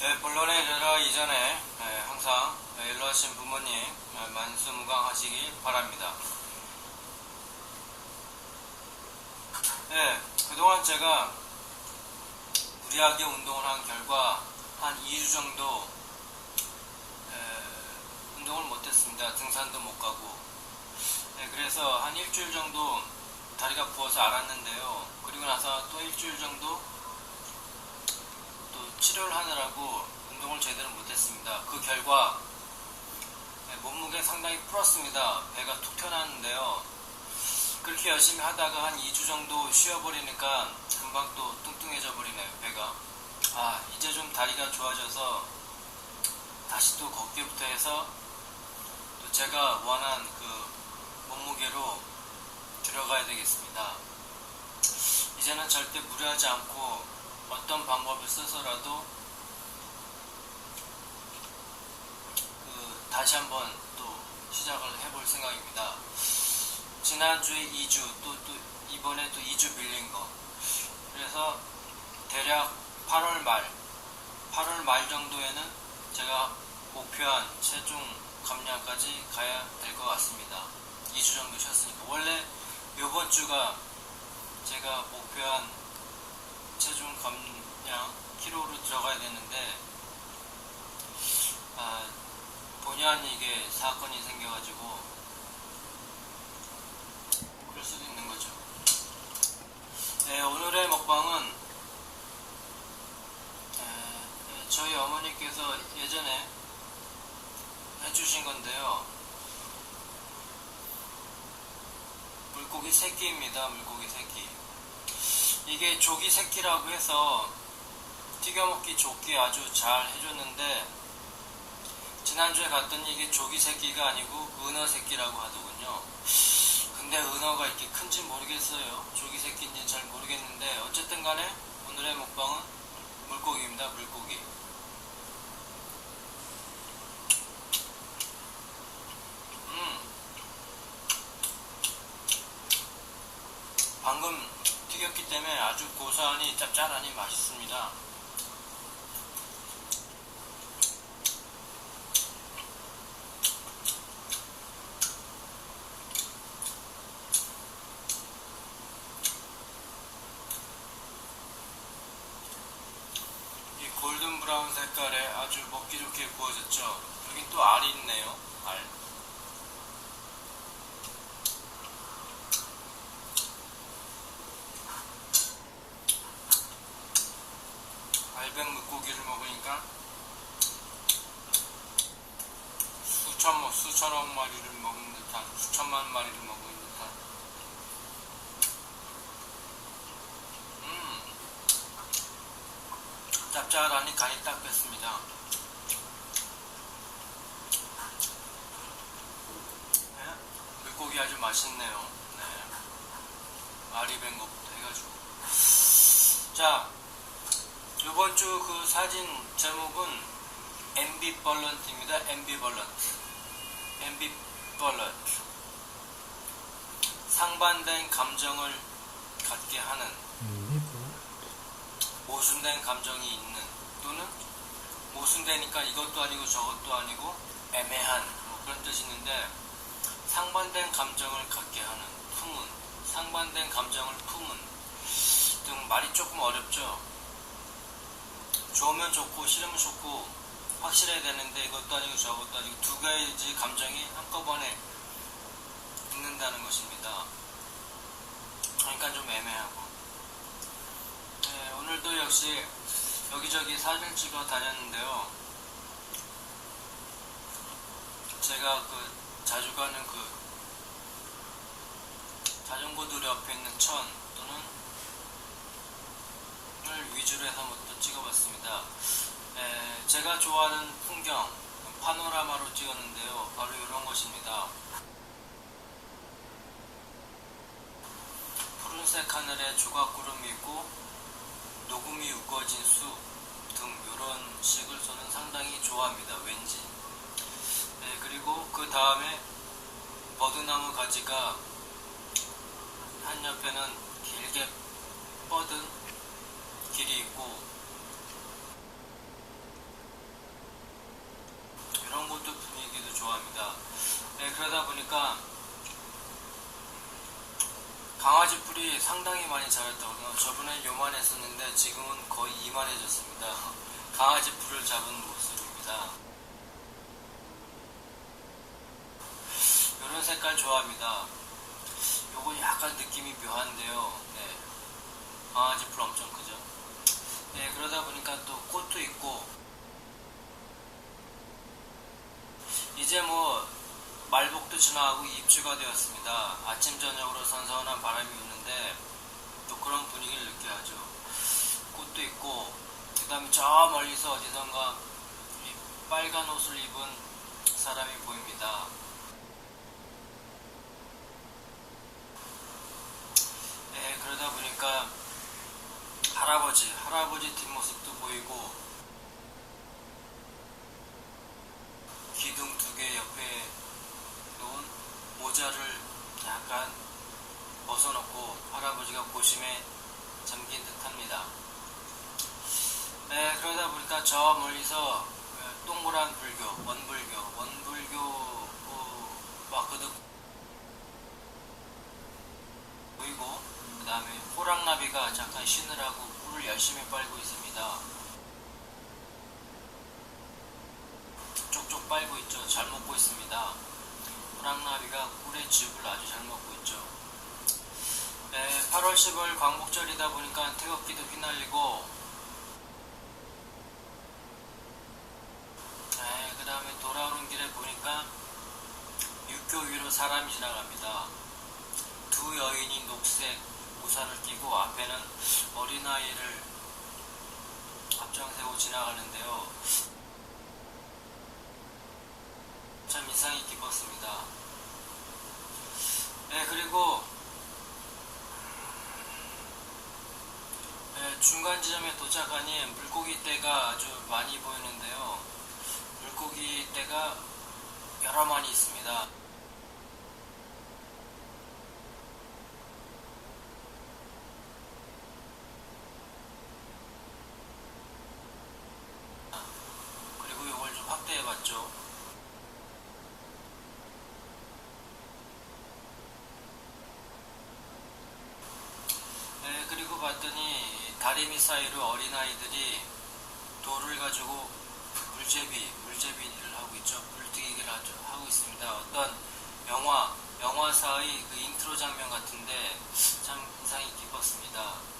네, 본론에 들어가기 전에 항상 일러하신 부모님 만수무강하시길 바랍니다. 네, 그동안 제가 무리하게 운동을 한 결과 한 2주 정도 운동을 못했습니다. 등산도 못 가고. 그래서 한 일주일 정도 다리가 부어서 앓았는데요. 그리고 나서 또 일주일 정도 또 치료를 하느라고 운동을 제대로 못했습니다. 그 결과 몸무게 상당히 불었습니다. 배가 툭 튀어나왔는데요. 그렇게 열심히 하다가 한 2주 정도 쉬어버리니까 금방 또 뚱뚱해져 버리네요, 배가. 이제 좀 다리가 좋아져서 다시 또 걷기부터 해서 또 제가 원한 그 몸무게로 들어가야 되겠습니다. 이제는 절대 무리하지 않고 어떤 방법을 써서라도 다시 한번 또 시작을 해볼 생각입니다. 지난주에 2주 또 이번에 또 2주 밀린 거. 그래서 대략 8월 말 정도에는 제가 목표한 체중 감량까지 가야 될 것 같습니다. 2주 정도 쉬었으니까. 원래 이번 주가 제가 목표한 체중 감량 키로로 들어가야 되는데 본의 아니게 사건이 생겨가지고 그럴 수도 있는 거죠. 네, 오늘의 먹방은 저희 어머니께서 예전에 해주신 건데요. 물고기 새끼입니다. 물고기 새끼. 이게 조기 새끼라고 해서 튀겨먹기 좋게 아주 잘 해줬는데 지난주에 갔더니 이게 조기 새끼가 아니고 은어 새끼라고 하더군요. 근데 은어가 이렇게 큰지 모르겠어요. 조기 새끼인지 잘 모르겠는데 어쨌든 간에 오늘의 먹방은 물고기입니다. 물고기. 방금 튀겼기 때문에 아주 고소하니 짭짤하니 맛있습니다. 이 골든 브라운 색깔에 아주 먹기 좋게 구워졌죠. 여긴 또 알이 있네요. 알. 알뱅 물고기를 먹으니까 수천억 마리를 먹는 듯한, 수천만 마리를 먹는 듯한. 짭짤하니 간이 딱 뱄습니다. 네? 물고기 아주 맛있네요. 네. 알이 밴 것부터 해가지고. 자, 이번 주 그 사진 제목은 앰비벌런트입니다. 앰비벌런트. 상반된 감정을 갖게 하는, 모순된 감정이 있는, 또는 모순되니까 이것도 아니고 저것도 아니고 애매한 그런 뜻이 있는데, 상반된 감정을 갖게 하는, 품은, 상반된 감정을 품은 등 말이 조금 어렵죠. 좋으면 좋고 싫으면 좋고 확실해야 되는데 이것도 아니고 저것도 아니고 두 가지 감정이 한꺼번에 있는다는 것입니다. 그러니까 좀 애매하고. 네, 오늘도 역시 여기저기 사진을 찍어 다녔는데요. 제가 자주 가는 자전거 도로 옆에 있는 천 또는 위주로 해서 또 찍어봤습니다. 제가 좋아하는 풍경 파노라마로 찍었는데요. 바로 이런 것입니다. 푸른색 하늘에 조각구름이 있고 녹음이 우거진 숲 등 이런 식을 저는 상당히 좋아합니다. 왠지. 그리고 그 다음에 버드나무 가지가 한 옆에는 길게 뻗은 길이 있고 상당히 많이 자랐다고요. 저번에 요만했었는데 지금은 거의 이만해졌습니다. 강아지 풀을 잡은 모습입니다. 이런 색깔 좋아합니다. 요거 약간 느낌이 묘한데요. 네, 강아지 풀 엄청 크죠. 네, 그러다 보니까 또 꽃도 있고, 이제 뭐 말복도 지나가고 입주가 되었습니다. 아침 저녁으로 선선한 바람이 부는데 또 그런 분위기를 느껴야죠. 꽃도 있고, 그 다음에 저 멀리서 어디선가 이 빨간 옷을 입은 사람이 보입니다. 네, 그러다 보니까 할아버지 뒷모습도 보이고, 기둥 두 개 옆에 놓은 모자를 약간 벗어놓고 할아버지가 고심에 잠긴 듯 합니다. 네, 그러다 보니까 저 멀리서 동그란 불교, 원불교 마크도 보이고, 그 다음에 호랑나비가 잠깐 쉬느라고 꿀을 열심히 빨고 있습니다. 쪽쪽 빨고 있죠. 잘 먹고 있습니다. 호랑나비가 꿀의 즙을 아주 잘 먹고 있죠. 네, 8월 10월 광복절이다 보니까 태극기도 휘날리고, 네, 그 다음에 돌아오는 길에 보니까 육교 위로 사람이 지나갑니다. 두 여인이 녹색 우산을 끼고 앞에는 어린아이를 앞장세우고 지나가는데요. 참 인상이 깊었습니다. 네, 그리고 중간 지점에 도착하니 물고기 떼가 아주 많이 보이는데요. 물고기 떼가 여러 마리 있습니다. 그리고 이걸 좀 확대해봤죠. 네, 그리고 봤더니 다리미 사이로 어린아이들이 돌을 가지고 물제비를 하고 있죠. 물튀기기를 하고 있습니다. 어떤 영화사의 그 인트로 장면 같은데 참 인상이 깊었습니다.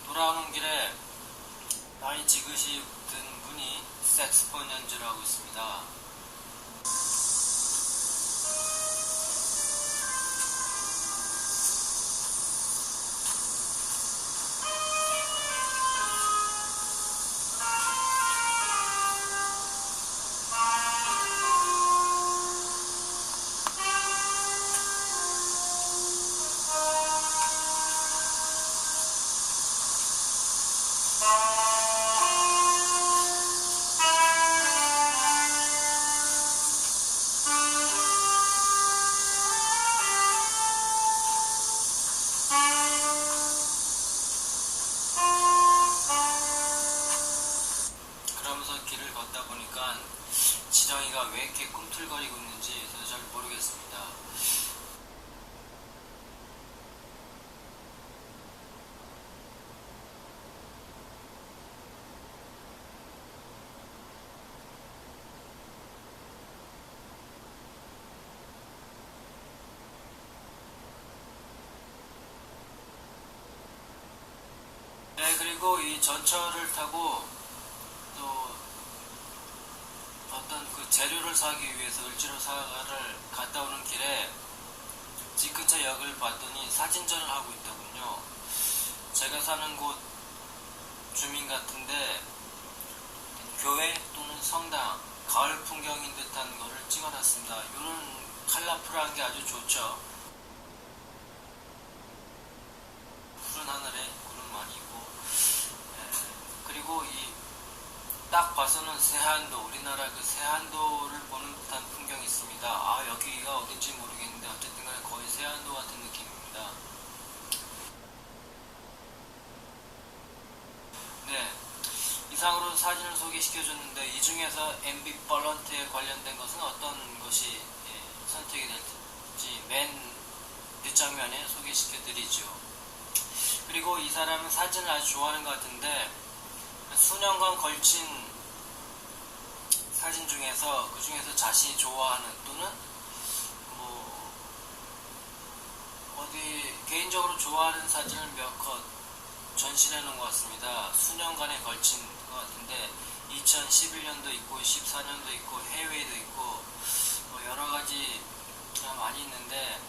돌아오는 길에 나이 지긋이 든 분이 색스폰 연주를 하고 있습니다. 그러면서 길을 걷다 보니까 지렁이가 왜 이렇게 꿈틀거리고 있는지 저도 잘 모르겠습니다. 네, 그리고 이 전철을 타고 또 어떤 그 재료를 사기 위해서 을지로사를 갔다 오는 길에 집 근처 역을 봤더니 사진전을 하고 있더군요. 제가 사는 곳 주민 같은데 교회 또는 성당, 가을 풍경인 듯한 거를 찍어놨습니다. 이런 컬러풀한 게 아주 좋죠. 푸른 하늘에 구름 많이 있고, 그리고 이 딱 봤을 가서는 세한도, 우리나라 그 세한도를 보는 듯한 풍경이 있습니다. 아, 여기가 어딘지 모르겠는데 어쨌든 간에 거의 세한도 같은 느낌입니다. 네, 이상으로 사진을 소개시켜줬는데 이 중에서 앰비벌런트에 관련된 것은 어떤 것이 선택이 될지 맨 뒷장면에 소개시켜드리죠. 그리고 이 사람은 사진을 아주 좋아하는 것 같은데 수년간 걸친 사진 중에서 그 중에서 자신이 좋아하는 또는 뭐 어디 개인적으로 좋아하는 사진을 몇 컷 전시해 놓은 것 같습니다. 수년간에 걸친 것 같은데 2011년도 있고 14년도 있고 해외에도 있고 뭐 여러 가지 많이 있는데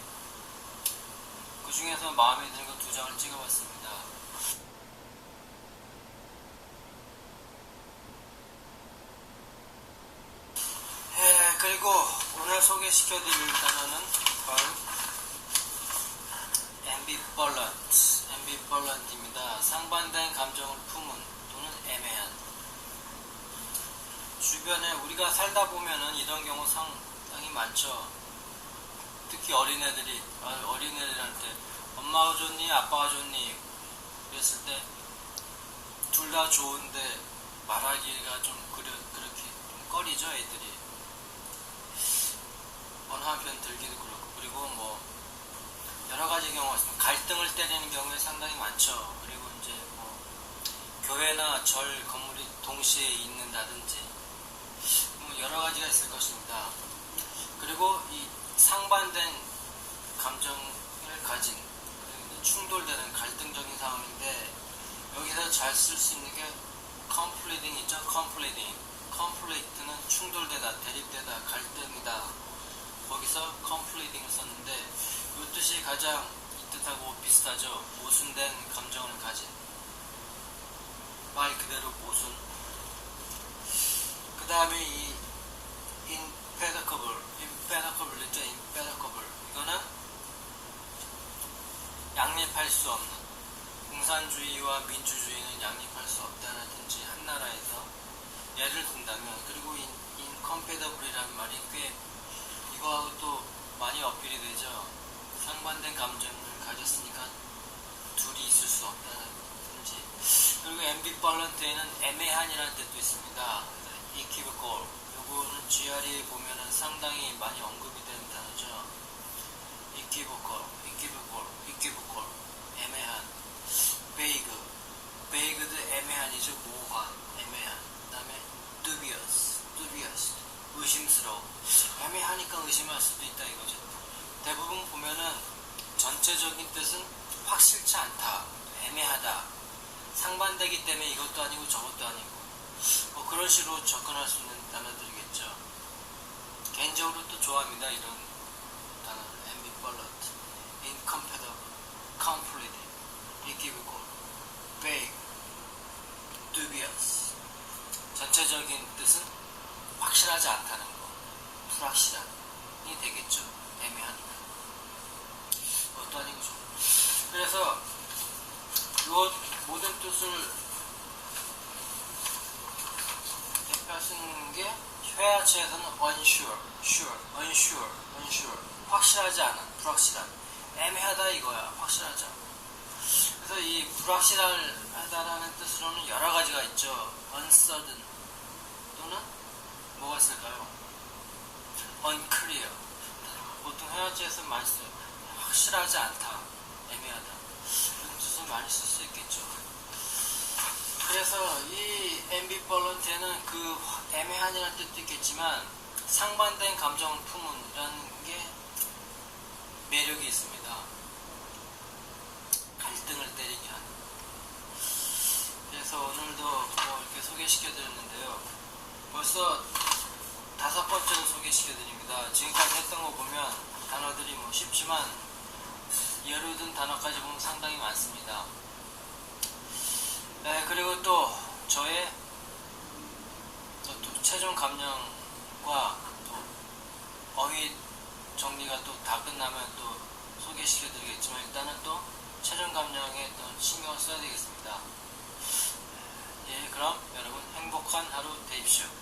그 중에서 마음에 드는 거 2장을 찍어봤습니다. 그리고 오늘 소개시켜드릴 단어는 바로 앰비벌런트입니다. 상반된 감정을 품은 또는 애매한. 주변에 우리가 살다 보면은 이런 경우 상당히 많죠. 특히 어린애들한테 엄마가 좋니 아빠가 좋니 그랬을 때 둘 다 좋은데 말하기가 좀 그렇게 좀 꺼리죠. 애들이 어느 한편 들기도 그렇고. 그리고 뭐 여러 가지 경우가 있습니다. 갈등을 때리는 경우에 상당히 많죠. 그리고 이제 뭐 교회나 절 건물이 동시에 있는다든지 뭐 여러 가지가 있을 것입니다. 그리고 이 상반된 감정을 가진 충돌되는 갈등적인 상황인데 여기서 잘 쓸 수 있는 게 conflicting 있죠. conflict는 충돌되다, 대립되다, 갈등이다. 거기서 conflicting을 썼는데 이 뜻이 가장 이 뜻하고 비슷하죠. 모순된 감정을 가진, 말 그대로 모순. 그 다음에 이 impeccable 있죠. impeccable 이거는 양립할 수 없는, 공산주의와 민주주의는 양립할 수 없다라든지 한 나라에서 예를 든다면. 그리고 incompatible이라는 말이 꽤 이거하고 또 많이 어필이 되죠. 상반된 감정을 가졌으니까 둘이 있을 수 없다든지. 그리고 ambivalent에는 애매한이라는 뜻도 있습니다. equivocal, 요거는 GRE에 보면은 상당히 많이 언급이 되는 단어죠. equivocal, 애매한. vague도 애매한이죠. 모호한, 애매한. 그 다음에 dubious, 의심스러워. 애매하니까 의심할 수도 있다 이거죠. 대부분 보면은 전체적인 뜻은 확실치 않다, 애매하다, 상반되기 때문에 이것도 아니고 저것도 아니고 뭐 그런 식으로 접근할 수 있는 단어들이겠죠. 개인적으로 또 좋아합니다. 이런 단어. ambivalent, incompatible, conflicting, equivocal, vague, dubious. 전체적인 뜻은 확실하지 않다는 거, 불확실함이 되겠죠. 애매하니까. 그것도 아니고 좀. 그래서 이 모든 뜻을 대표하시는 게 회화체에서는 unsure, 확실하지 않은, 불확실한. 애매하다 이거야. 확실하지 않은. 그래서 이 불확실하다라는 뜻으로는 여러 가지가 있죠. uncertain 또는 뭐가 있을까요? unclear. 보통 회화체에서 많이 써요. 확실하지 않다, 애매하다. 이런 뜻을 많이 쓸 수 있겠죠. 그래서 이 ambivalent에는 그 애매한이라는 뜻도 있겠지만 상반된 감정을 품은이라는 게 매력이 있습니다. 갈등을 때리게 하는. 그래서 오늘도 뭐 이렇게 소개시켜드렸는데요. 벌써 5번째로 소개시켜드립니다. 지금까지 했던 거 보면 단어들이 뭐 쉽지만 예로 든 단어까지 보면 상당히 많습니다. 네, 그리고 또 저의 또 최종 감량과 또 어휘 정리가 또 다 끝나면 또 소개시켜드리겠지만 일단은 또 최종 감량에 또 신경을 써야 되겠습니다. 예, 그럼 여러분 행복한 하루 되십시오.